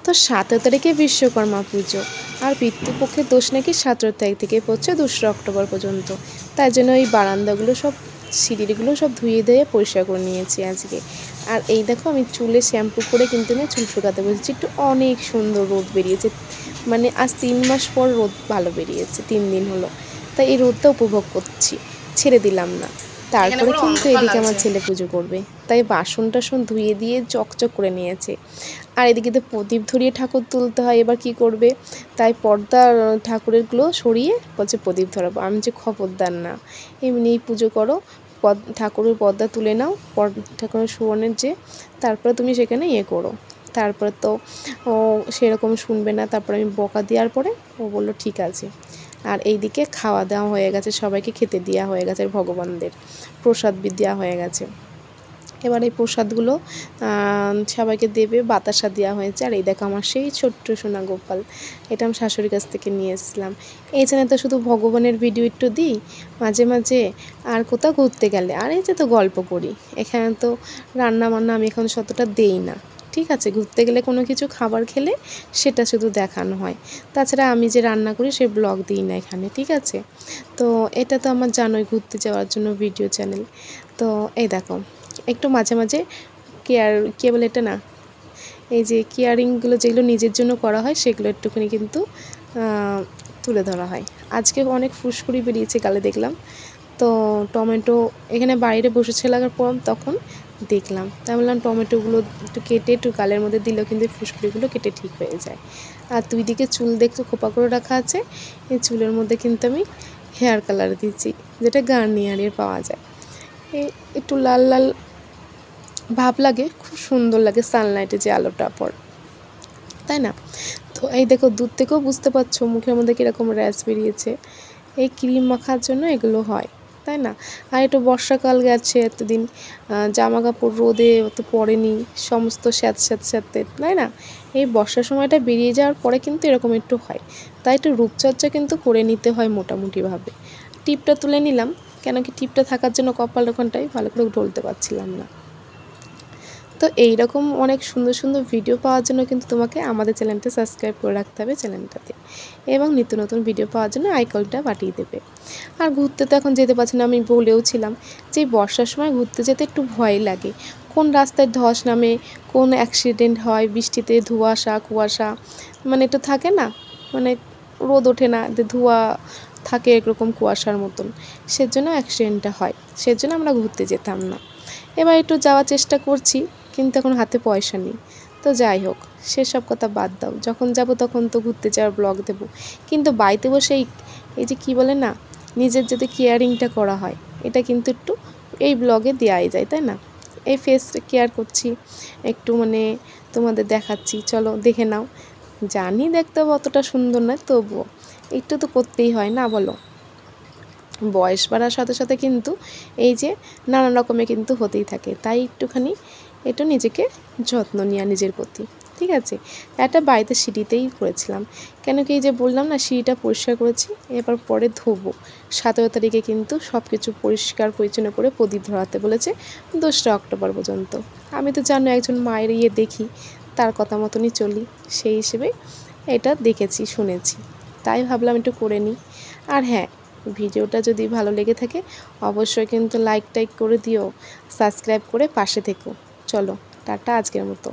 তো 17 তারিখে বিশ্বকর্মা পুজো, আর পিতৃপক্ষের দোষ নাকি 17 তারিখ থেকে পড়ছে 2রা অক্টোবর পর্যন্ত। তাই জন্য এই বারান্দাগুলো সব সিঁড়িগুলো সব ধুয়ে দিয়ে পরিষ্কার করে নিয়েছি আজকে। আর এই দেখো আমি চুলে শ্যাম্পু করে কিন্তু না চুল শুকাতে বসেছি। একটু অনেক সুন্দর রোদ বেরিয়েছে, মানে আজ 3 মাস পর রোদ ভালো বেরিয়েছে, 3 দিন হলো। তাই এই রোদটা উপভোগ করছি, ছেড়ে দিলাম না। তারপরে কিন্তু এদিকে আমার ছেলে পুজো করবে, তাই বাসন টাসন ধুয়ে দিয়ে চকচক করে নিয়েছে। আর এদিকে তো প্রদীপ ধরিয়ে ঠাকুর তুলতে হয়, এবার কি করবে, তাই পর্দা ঠাকুরেরগুলো সরিয়ে বলছে প্রদীপ ধরাবো। আমি যে খবরদার না, এমনিই পুজো করো, ঠাকুরের পর্দা তুলে নাও, ঠাকুরের সুবর্ণের যে, তারপরে তুমি সেখানে করো। তারপরে তো ও সেরকম শুনবে না। তারপরে আমি বকা দেওয়ার পরে ও বললো ঠিক আছে। আর এইদিকে খাওয়া দাওয়া হয়ে গেছে, সবাইকে খেতে দেওয়া হয়ে গেছে, ভগবানদের প্রসাদ দেওয়া হয়ে গেছে। এবার এই প্রসাদগুলো সবাইকে দেবে, বাতাসা দেওয়া হয়েছে। আর এই দেখো আমার সেই ছোট্ট সোনা গোপাল, এটা আমি শাশুড়ির কাছ থেকে নিয়ে এসেছিলাম। এই চ্যানেলে তো শুধু ভগবানের ভিডিও একটু দিই মাঝে মাঝে, আর কোথাও ঘুরতে গেলে, আর এই যে তো গল্প করি। এখানে তো রান্না বান্না আমি এখন ততটা দেই না, ঠিক আছে। ঘুরতে গেলে কোনো কিছু খাবার খেলে সেটা শুধু দেখানো হয়, তাছাড়া আমি যে রান্না করি সে ব্লগ দিই না এখানে, ঠিক আছে। তো এটা তো আমার জানোই ঘুরতে যাওয়ার জন্য ভিডিও চ্যানেল। তো এই দেখো একটু মাঝে মাঝে কে বলে এটা না, এই যে কেয়ারিংগুলো যেগুলো নিজের জন্য করা হয় সেগুলো একটুখানি কিন্তু তুলে ধরা হয়। আজকে অনেক ফুসকুড়ি বেরিয়েছে গালে দেখলাম। তো টমেটো এখানে বাইরে বসেছে লাগার পর তখন দেখলাম, তাই বললাম টমেটোগুলো একটু কেটে একটু গালের মধ্যে দিলেও কিন্তু ফুসকুড়িগুলো কেটে ঠিক হয়ে যায়। আর দুই দিকে চুল দেখতে খোপা করে রাখা আছে, এই চুলের মধ্যে কিন্তু আমি হেয়ার কালার দিচ্ছি, যেটা গার্নিয়ারের পাওয়া যায়। একটু লাল লাল ভাব লাগে, খুব সুন্দর লাগে সানলাইটে যে আলোটা পড়ে, তাই না। তো এই দেখো দূর থেকেও বুঝতে পারছো মুখের মধ্যে কীরকম র্যাশ বেরিয়েছে। এই ক্রিম মাখার জন্য এগুলো হয়, তাই না। আর একটু বর্ষাকাল গেছে, এতদিন জামা কাপড় রোদে অত পড়েনি, সমস্ত স্যাঁতস্যাঁতে, তাই না। এই বর্ষার সময়টা বেরিয়ে যাওয়ার পরে কিন্তু এরকম একটু হয়, তাই একটু রূপচর্চা কিন্তু করে নিতে হয় মোটামুটিভাবে। টিপটা তুলে নিলাম, কেন কি টিপটা থাকার জন্য কপাল ওখানটায় ভালো করে ঢলতে পারছিলাম না। তো এইরকম অনেক সুন্দর সুন্দর ভিডিও পাওয়ার জন্য কিন্তু তোমাকে আমাদের চ্যানেলটা সাবস্ক্রাইব করে রাখতে হবে চ্যানেলটাতে, এবং নিত্য নতুন ভিডিও পাওয়ার জন্য আইকনটা পাঠিয়ে দেবে। আর ঘুরতে তো এখন যেতে পারছি না, আমি বলেওছিলাম যে বর্ষার সময় ঘুরতে যেতে একটু ভয় লাগে, কোন রাস্তায় ধস নামে, কোন অ্যাক্সিডেন্ট হয়, বৃষ্টিতে ধোঁয়াশা কুয়াশা, মানে একটু থাকে না, মানে রোদ ওঠে না, ধোঁয়া থাকে এরকম কুয়াশার মতন, সেজন্য অ্যাক্সিডেন্টটা হয়, সেজন্য আমরা ঘুরতে যেতাম না। এবার একটু যাওয়ার চেষ্টা করছি, কিন্তু এখন হাতে পয়সা নেই। তো যাই হোক, সেসব কথা বাদ দাও, যখন যাব তখন তো ঘুরতে যাওয়ার ব্লগ দেব। কিন্তু বাড়িতে বসে এই যে কী বলে না, নিজের যদি কেয়ারিংটা করা হয়, এটা কিন্তু একটু এই ব্লগে দেওয়াই যায়, তাই না। এই ফেস কেয়ার করছি একটু, মানে তোমাদের দেখাচ্ছি, চলো দেখে নাও। জানি দেখতে অতটা সুন্দর নয়, তবুও একটু তো করতেই হয় না, বলো। বয়স বাড়ার সাথে সাথে কিন্তু এই যে নানান রকমের কিন্তু হতেই থাকে, তাই একটুখানি একটু নিজেকে যত্ন নেওয়া নিজের প্রতি, ঠিক আছে। একটা বাড়িতে সিঁড়িতেই করেছিলাম, কেন কি এই যে বললাম না সিঁড়িটা পরিষ্কার করেছি, এবার পরে ধোবো। 17 তারিখে কিন্তু সব কিছু পরিষ্কার পরিচ্ছন্ন করে প্রদীপ ধরাতে বলেছে 2রা অক্টোবর পর্যন্ত। আমি তো জানো একজন মায়ের দেখি, তার কথা মতনই চলি, সেই হিসেবে এটা দেখেছি শুনেছি, তাই ভাবলাম একটু করে নিই। আর হ্যাঁ, ভিডিওটা যদি ভালো লেগে থাকে অবশ্যই কিন্তু লাইক করে দিও, সাবস্ক্রাইব করে পাশে থেকো। চলো টাটা আজকের মতো।